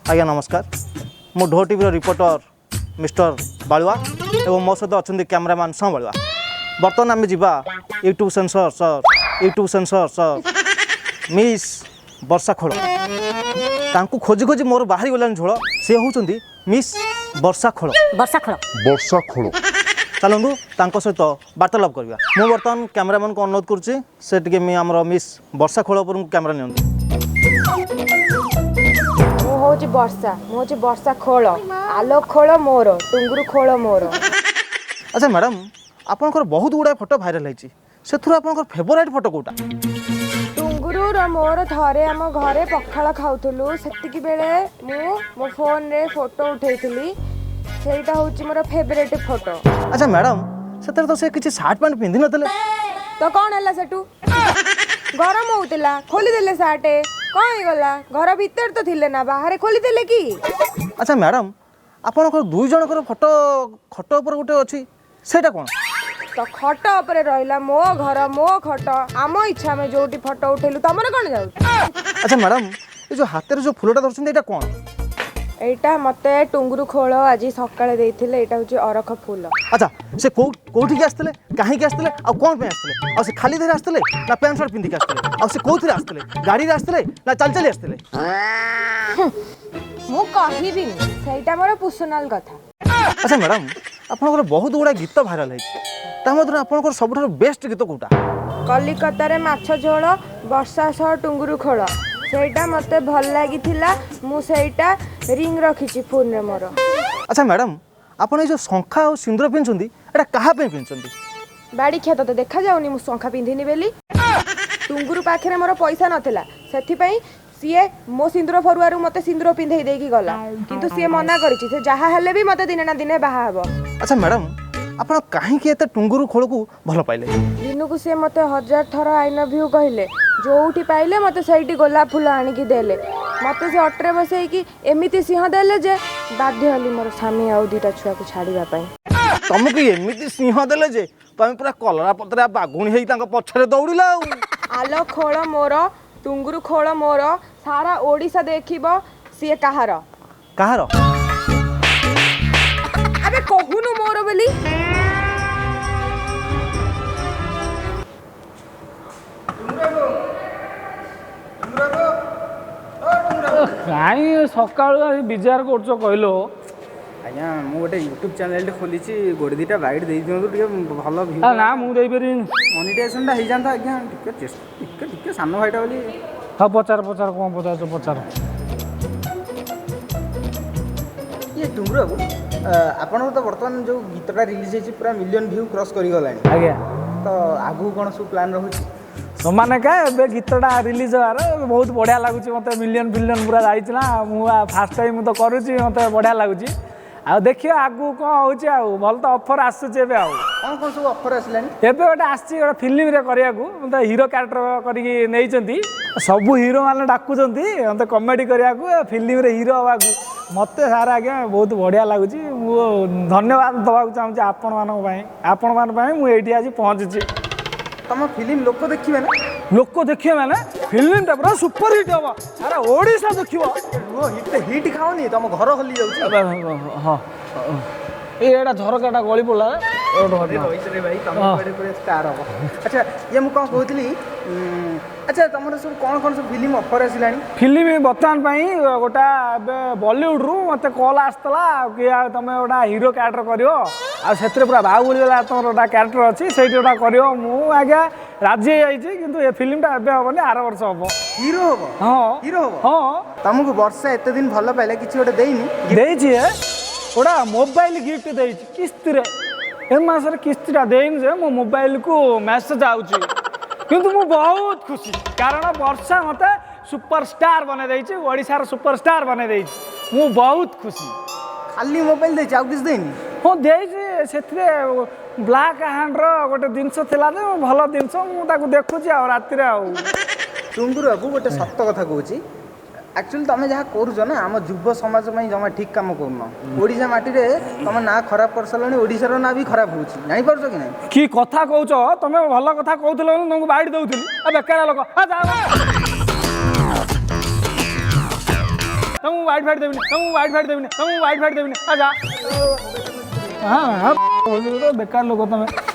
आज्ञा नमस्कार मु ढो टीवी रिपोर्टर मिस्टर बालुआ एवं मो सहित अच्छा कैमरामैन सं बालुआ बर्तमान आम जा यूट्यूब सेंसर सर मिस वर्षा खोल तांकू खोजी खोजी मोर बाहरी गलानी झोल सी होउचंदी मिस वर्षा खोल चलतु तांको सहित वार्तालाप करवा मु बर्तमान कैमरामैन को अनुरोध करुच्ची से टी आमर मिस वर्षा खोल पर कैमेरा नि हूँ वर्षा मुझे वर्षा खोल आलोक खोल मोर टुंगुरु खोल मोर। अच्छा मैडम आपंकर बहुत गुड़ाए फोटो भाइराल होती से फेवरेट फोटो कोटा टुंगुरु र मोर थरे आम घरे पखाड़ खाऊलु से बेले मो फोन रे फोटो उठेइथिली सेटा होची मोर फेवरेट फोटो। अच्छा मैडम से तो से किसी शार्ट पैंट पिंधि नथिले तो कौन है सेठू गरम होउतिला खोली देले साटे कौन गला घर भीतर तो थिले ना बाहर खोली देले की। अच्छा मैडम आपनकर दुई जनकर फोटो खट ऊपर गोटे अच्छी सेटा कौन तो खट ऊपर रहिला मो घर मो खट आम इच्छा में जोटी फोटो उठेलु तमरे कौन जाउ। अच्छा मैडम ये जो हाथ जो फुलटा धरछन एटा कौन एटा मते टुंगुरु खोल आज सकाळे देइथिले एटा होची अरख फूल। अच्छा से कोठी के आस्तले काहे के आस्तले आ कोन पे आस्तले आ से खाली धरे आस्तले ना पैंट शर्ट पिंधि के आस्तले आ से कोथरे आस्तले गाड़ी रे आस्तले ना चल चल आस्तले मु कहिबी सेटा मोर पर्सनल कथा। अच्छा मैडम आपनकर बहुत गुड़ा गीत भाइराल है ता मधुर आपनकर सबठार बेस्ट गीत कोटा कलिकता रे माछ झोल वर्षा सह टुंगुरु खोल सेटा मते भल लागिथिला मु सेटा रिंग रखिछि फोन रे मोर। अच्छा मैडम आपन ए जो शंखा और सिंदूर पिनछंदी एटा कहा पे पिनछंदी बाड़ी खेत तो देखा जाउनी मु शंखा पिंधिनी बेली टुंगुरु पाखरे मोर पैसा नथिला सेथि पई सीए मो सिंदूर फरुआरु मते सिंदूर पिंधेई देकी गला किंतु सीए मना करिछि से जहा हेले भी मते दिने ना दिने बाहा हबो। अच्छा मैडम आपण काहे के एते टुंगुरु खोल को भल पाइले दिनु को से मते 1000 थर आई लव यू कहले जोठी पाइले मते सैटी गोलाप फूल आनी की देले मते से अटरे बसई की एमिति सिंह देले जे बाध्य हली मोर स्वामी आ दुटा छुआ को छाड़ीबा पई तुमको एमिति सिंह देले जे तुम पूरा कलरा पतरा बागुणी हेई तांको पछरे दौड़िला आलो खोल मोर टुंगुरु खोल मोर सारा ओडिसा देखिबो सिए कहार अबे कहूनु मोर बोली कहीं सका विचार कर कहलो आज्ञा मु गोटे यूट्यूब चैनल खोली गोटे दुटा बाइट दे दिंतु भल व्यू ना मुझे मोनेटाइजेशन हो जाता आज्ञा टिके सान भाईटा बोली हाँ पचार पचार कौन पचार पचार ये टुंगुरु बाबू आपन तो बर्तमान जो गीतटा रिलीज होती पूरा मिलियन व्यू क्रॉस कर गलानी आज्ञा तो आगु कौन सब प्लान रहुची समान क्या ए गीतटा रिलीज होवार बहुत बढ़िया लगुच मत मिलियन फिलियन पूरा जाइना मुझे फास्ट टाइम तो करुच्ची मत बढ़िया लगुच आ देखिए आगू कौन हो भल तो ऑफर आसूचे कौन कौन सब ऑफर आसलानी एबे गोटे आसी गोटे फिल्म रे करिया मत हीरो क्यारेक्टर करके नहीं सब हीरो मैंने डाकुंट मत कमेडी करिया फिल्म रे हीरो हवा मत सारा आज्ञा बहुत बढ़िया लगुच धन्यवाद दवाक चाहूँगी आपण मान मुझे आज पहुँची तुम फिल्म लोक देखिए ना लोक देखिए मैंने फिल्म पूरा सुपर हिट हम सारा ओडिशा देखियो हिट खाओनी तुम घर हली जाऊँ हाँ एटा झरकाटा गली पड़ा स्टार हम अच्छा ये मुझे कौन कहती अच्छा तुम सब कौन कौन सब फिल्म ऑफर आसला फिल्म बर्तमान गोटा बॉलीवुड रु मत कल आसला कि तुम गोटा हीरो क्यारेक्टर कर से पूरा बाहुबली वाला तुम गोटा क्यारेक्टर अच्छी से गोटा कर आज्ञा राजी हो ये फिल्मटा एवं हेनी आर वर्ष हम हीरो हम हाँ हीरो हम हाँ तुमको वर्षा एत दिन भल पाइला कि गोटे देनी गोटा मोबाइल गिफ्ट दे किस्ती ए मसर किस्तीटा देनी जे मो मोबाइल को मेसेज आउची किंतु मु बहुत खुशी कारण वर्षा मत सुपरस्टार बने देछि ओडिसा रो सुपरस्टार बने देछि मु बहुत खुशी खाली मोबाइल दे किस देनी हाँ देछि सेथरे ब्लैक हैंड रो गोटे जिनस थिला जे भलो जिनस मु ताकू देखुची आ राति रे आ टुंगुरु बाबू गोटे सत्य कथा कहूँ एक्चुअली तुम जहाँ करुच ना आम युव समाज में जमा ठीक काम करन ओडिशा माटी रे तुम ना खराब कर सारे ओडिशार ना भी खराब हो जानी पार्छ कि नहीं कि कथा कहूच तुम भल कथा कहूल तुमको बाइट दौली बेकार लोक तुमको वाइट फाइट देविनी तुमको वाइट फाइट देविनी तुमको वाइट फाइट देविनी आ जा हाँ हाँ बेकार लोग तुम्हें